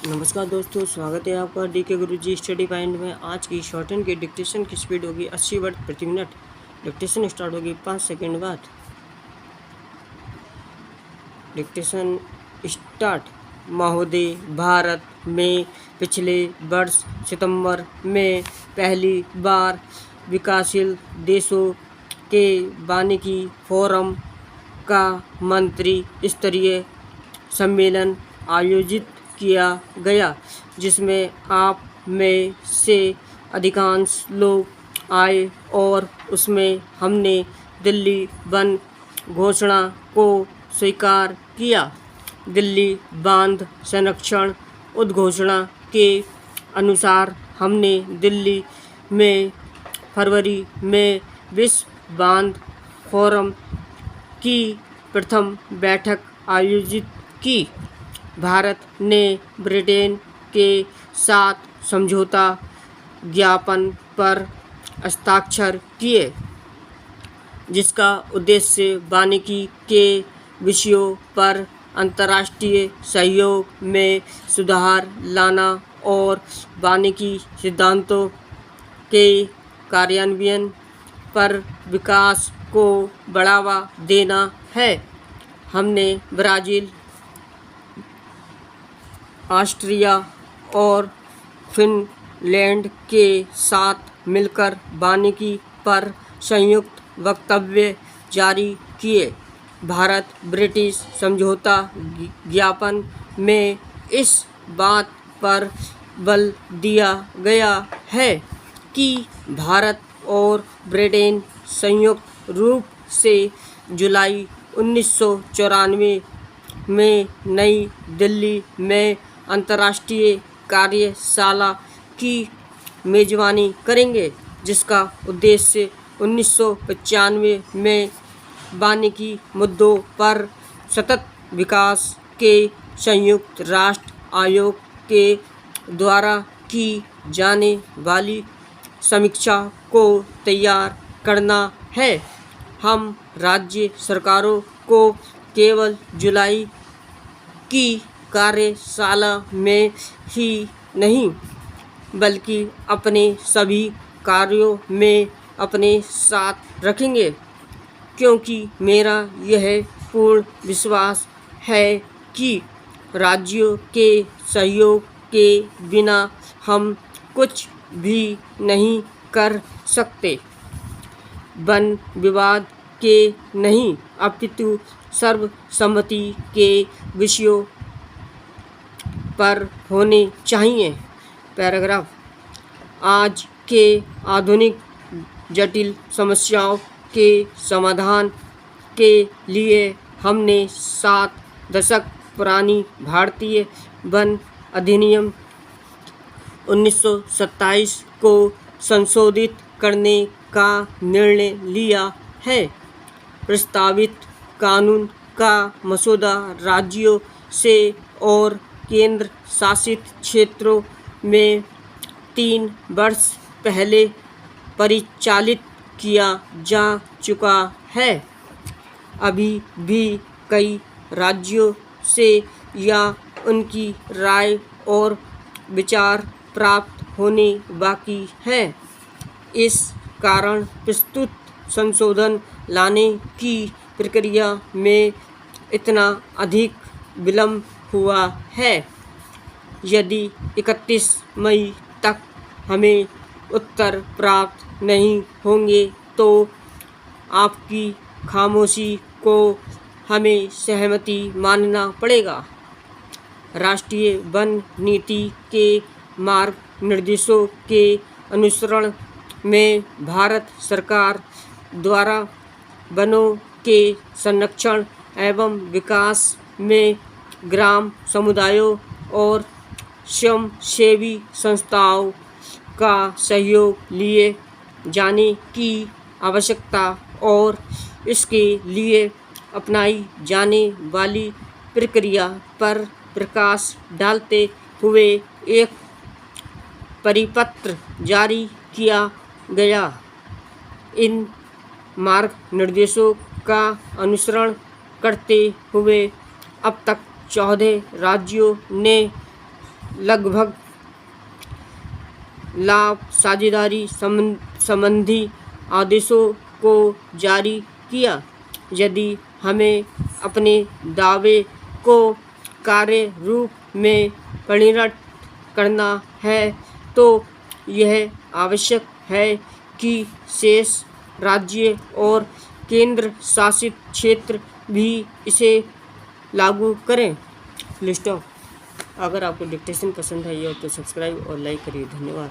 नमस्कार दोस्तों, स्वागत है आपका डीके गुरुजी स्टडी पॉइंट में। आज की शॉर्टहैंड की डिक्टेशन की स्पीड होगी 80 वर्ड प्रति मिनट। डिक्टेशन स्टार्ट होगी 5 सेकंड बाद। Dictation start. महोदय, भारत में पिछले वर्ष सितंबर में पहली बार विकासशील देशों के वानिकी फोरम का मंत्री स्तरीय सम्मेलन आयोजित किया गया, जिसमें आप में से अधिकांश लोग आए और उसमें हमने दिल्ली वन घोषणा को स्वीकार किया। दिल्ली बांध संरक्षण उद्घोषणा के अनुसार हमने दिल्ली में फरवरी में विश्व बांध फोरम की प्रथम बैठक आयोजित की। भारत ने ब्रिटेन के साथ समझौता ज्ञापन पर हस्ताक्षर किए, जिसका उद्देश्य वानिकी के विषयों पर अंतर्राष्ट्रीय सहयोग में सुधार लाना और वानिकी सिद्धांतों के कार्यान्वयन पर विकास को बढ़ावा देना है। हमने ब्राज़ील, ऑस्ट्रिया और फिनलैंड के साथ मिलकर वानिकी पर संयुक्त वक्तव्य जारी किए। भारत ब्रिटिश समझौता ज्ञापन में इस बात पर बल दिया गया है कि भारत और ब्रिटेन संयुक्त रूप से जुलाई 1994 में नई दिल्ली में अंतर्राष्ट्रीय कार्यशाला की मेजबानी करेंगे, जिसका उद्देश्य 1995 में वानिकी मुद्दों पर सतत विकास के संयुक्त राष्ट्र आयोग के द्वारा की जाने वाली समीक्षा को तैयार करना है। हम राज्य सरकारों को केवल जुलाई की कार्यशाला में ही नहीं, बल्कि अपने सभी कार्यों में अपने साथ रखेंगे, क्योंकि मेरा यह पूर्ण विश्वास है कि राज्यों के सहयोग के बिना हम कुछ भी नहीं कर सकते। वन विवाद के नहीं, अपितु सर्वसम्मति के विषयों पर होने चाहिए। पैराग्राफ। आज के आधुनिक जटिल समस्याओं के समाधान के लिए हमने 7 दशक पुरानी भारतीय वन अधिनियम 1927 को संशोधित करने का निर्णय लिया है। प्रस्तावित कानून का मसौदा राज्यों से और केंद्र शासित क्षेत्रों में 3 वर्ष पहले परिचालित किया जा चुका है। अभी भी कई राज्यों से या उनकी राय और विचार प्राप्त होने बाकी है। इस कारण प्रस्तुत संशोधन लाने की प्रक्रिया में इतना अधिक विलंब हुआ है। यदि 31 मई तक हमें उत्तर प्राप्त नहीं होंगे तो आपकी खामोशी को हमें सहमति मानना पड़ेगा। राष्ट्रीय वन नीति के मार्ग निर्देशों के अनुसरण में भारत सरकार द्वारा वनों के संरक्षण एवं विकास में ग्राम समुदायों और स्वयंसेवी संस्थाओं का सहयोग लिए जाने की आवश्यकता और इसके लिए अपनाई जाने वाली प्रक्रिया पर प्रकाश डालते हुए एक परिपत्र जारी किया गया। इन मार्ग निर्देशों का अनुसरण करते हुए अब तक 14 राज्यों ने लगभग लाभ साझेदारी संबंधी आदेशों को जारी किया। यदि हमें अपने दावे को कार्य रूप में परिणत करना है तो यह आवश्यक है कि शेष राज्य और केंद्र शासित क्षेत्र भी इसे लागू करें। List of. अगर आपको डिक्टेशन पसंद है तो सब्सक्राइब और लाइक करिए। धन्यवाद।